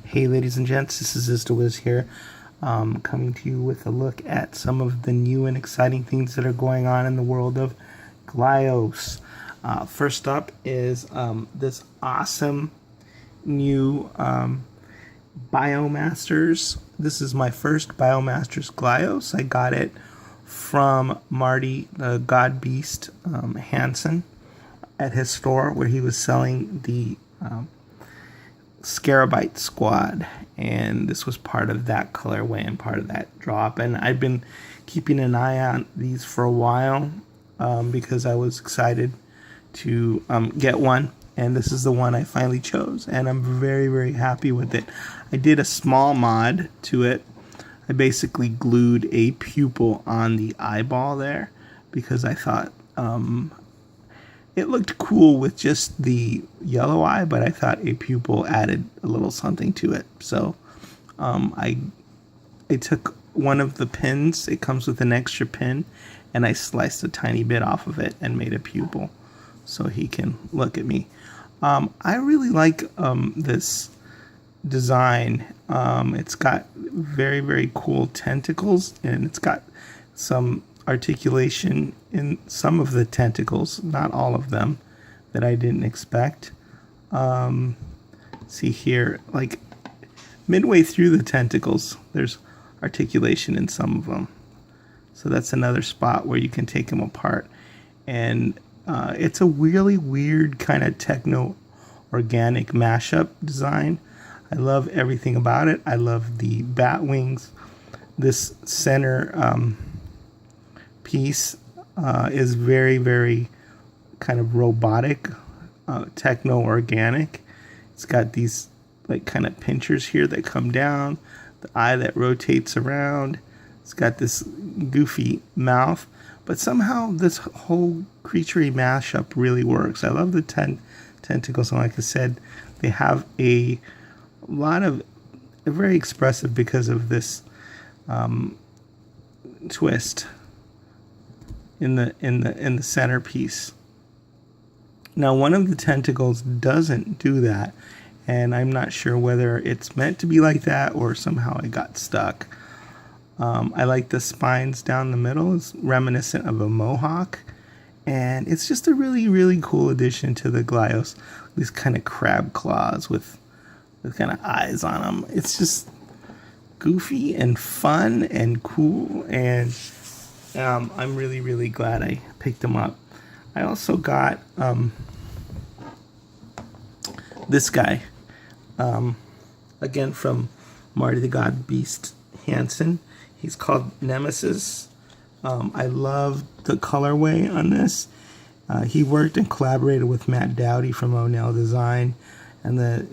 Hey ladies and gents, this is IzdaWiz here, coming to you with a look at some of the new and exciting things that are going on in the world of Glyos. First up is this awesome new Biomasters. This is my first Biomasters Glyos. I got it from Marty, the God Beast Hansen, at his store where he was selling the Scarabite squad, and this was part of that colorway and part of that drop. And I've been keeping an eye on these for a while because I was excited to get one, and this is the one I finally chose, and I'm very, very happy with it. I did a small mod to it. I basically glued a pupil on the eyeball there because I thought it looked cool with just the yellow eye, but I thought a pupil added a little something to it. So I took one of the pins, it comes with an extra pin, and I sliced a tiny bit off of it and made a pupil so he can look at me. I really like this design. It's got very, very cool tentacles, and it's got some articulation in some of the tentacles, not all of them, that I didn't expect. See here, like midway through the tentacles, there's articulation in some of them. So that's another spot where you can take them apart. And it's a really weird kind of techno-organic mashup design. I love everything about it. I love the bat wings. This center piece is very, very kind of robotic, techno-organic. It's got these like kind of pinchers here that come down, the eye that rotates around. It's got this goofy mouth, but somehow this whole creaturey mashup really works. I love the tentacles, and like I said, they have a lot of very expressive because of this twist in the centerpiece. Now, one of the tentacles doesn't do that, and I'm not sure whether it's meant to be like that or somehow it got stuck. I like the spines down the middle. It's reminiscent of a mohawk, and it's just a really, really cool addition to the Glyos. These kind of crab claws with kind of eyes on them. It's just goofy and fun and cool, and I'm really, really glad I picked them up. I also got this guy, again from Marty the God Beast Hansen. He's called Nemesis. I love the colorway on this. He worked and collaborated with Matt Dowdy from O'Neill Design, and the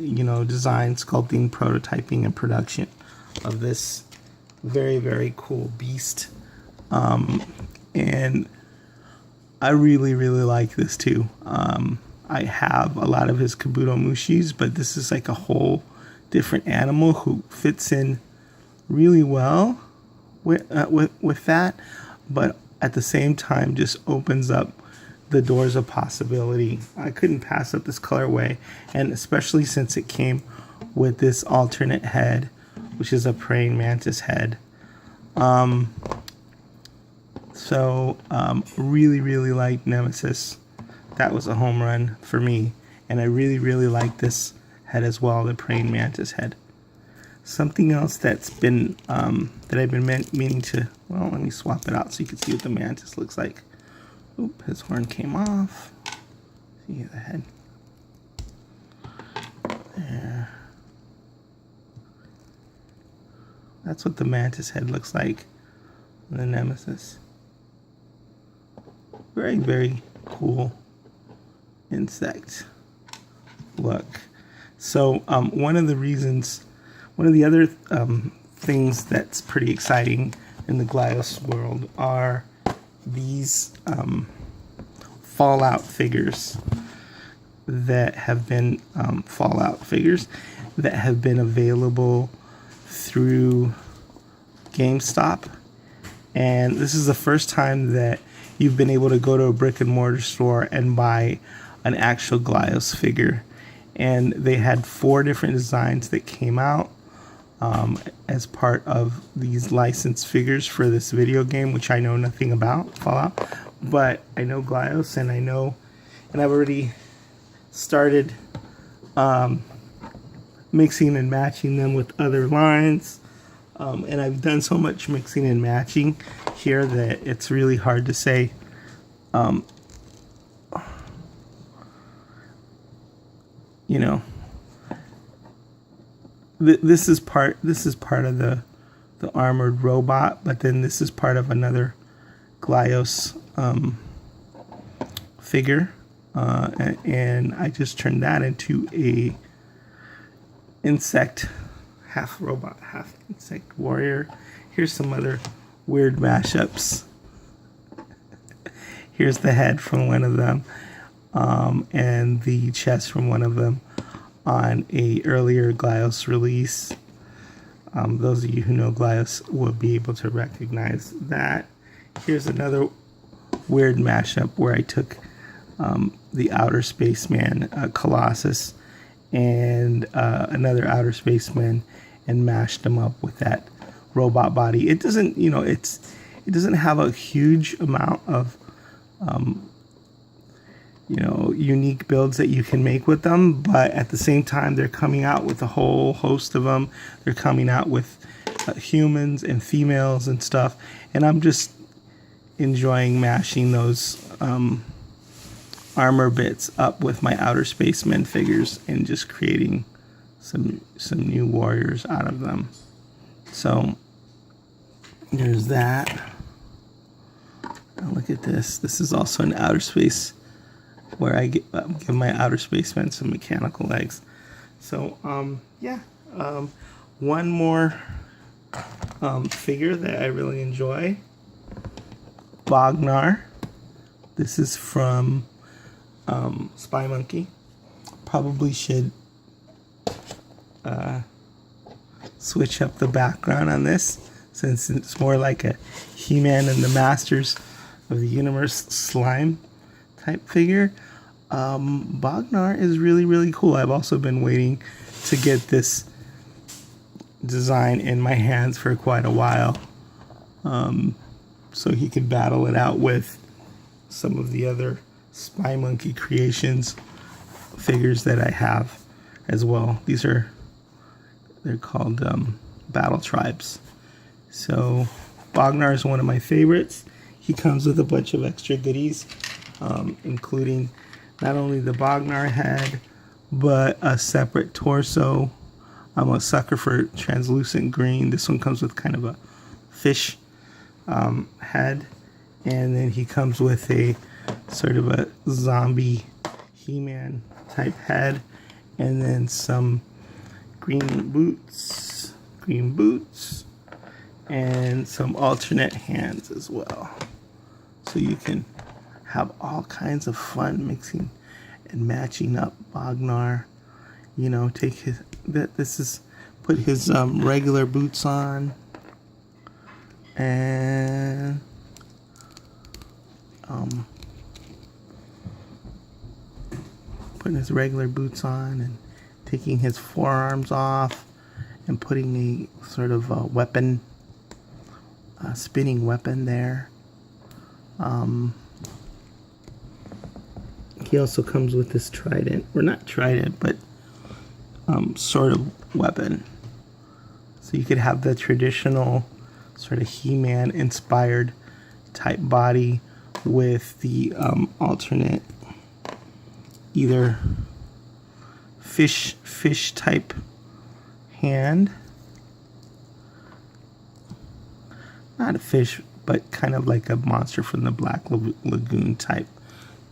design, sculpting, prototyping, and production of this very, very cool beast. And I really, really like this too. I have a lot of his Kabuto Mushis, but this is like a whole different animal who fits in really well with that, but at the same time just opens up the doors of possibility. I couldn't pass up this colorway, and especially since it came with this alternate head, which is a praying mantis head. Really, really like Nemesis. That was a home run for me, and I really, really like this head as well, the praying mantis head. Something else that's been that I've been meaning to, well, let me swap it out so you can see what the mantis looks like. Oop, his horn came off. See the head there. That's what the mantis head looks like. The Nemesis. Very, very cool insect look. So one of the other things that's pretty exciting in the Glyos world are these Fallout figures that have been available through Gamestop, and this is the first time that you've been able to go to a brick and mortar store and buy an actual Glyos figure. and they had 4 different designs that came out as part of these licensed figures for this video game, which I know nothing about, Fallout, but I know Glyos, and I've already started mixing and matching them with other lines, and I've done so much mixing and matching here that it's really hard to say you know, this is part of the armored robot, but then this is part of another Glyos figure, and I just turned that into a insect, half robot, half insect warrior. Here's some other weird mashups. Here's the head from one of them, and the chest from one of them on a earlier Glyos release. Those of you who know Glyos will be able to recognize that. Here's another weird mashup where I took the Outer Spaceman Colossus and another Outer Spaceman and mashed them up with that robot body. It doesn't, it doesn't have a huge amount of unique builds that you can make with them, but at the same time they're coming out with a whole host of them. They're coming out with humans and females and stuff, and I'm just enjoying mashing those armor bits up with my Outer Spacemen figures and just creating some new warriors out of them. So there's that. Now look at this. This is also an outer space where I give my Outer Spacemen some mechanical legs. So one more figure that I really enjoy, Bognar. This is from Spy Monkey. Probably should switch up the background on this, since it's more like a He-Man and the Masters of the Universe slime type figure. Bognar is really, really cool. I've also been waiting to get this design in my hands for quite a while, so he could battle it out with some of the other Spy Monkey Creations figures that I have as well. They're called Battletribes. So Bognar is one of my favorites. He comes with a bunch of extra goodies, including not only the Bognar head, but a separate torso. I'm a sucker for translucent green. This one comes with kind of a fish head, and then he comes with a sort of a zombie He-Man type head, and then some green boots, and some alternate hands as well. So you can have all kinds of fun mixing and matching up Bognar. Take put his regular boots on, and putting his regular boots on and taking his forearms off and putting a sort of a weapon, spinning weapon there. He also comes with this trident, or not trident, but sort of weapon. So you could have the traditional sort of He-Man inspired type body with the alternate either fish type hand, not a fish, but kind of like a monster from the Black Lagoon type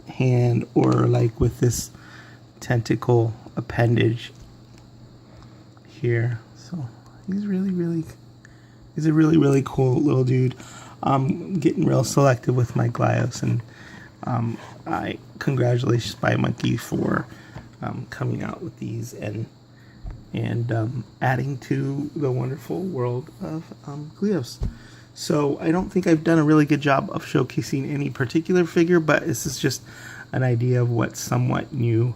hand, or like with this tentacle appendage here. So he's a really, really cool little dude. I'm getting real selective with my Glyos, and I congratulate Spy Monkey for coming out with these and adding to the wonderful world of Glyos. So I don't think I've done a really good job of showcasing any particular figure, but this is just an idea of what's somewhat new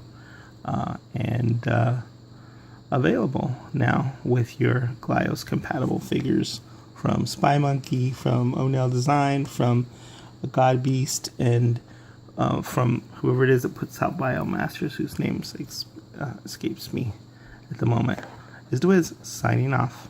and available now with your Glyos compatible figures from Spy Monkey, from O'Neill Design, from God Beast, and from whoever it is that puts out Biomasters, whose name escapes me at the moment. Is Dwiz signing off.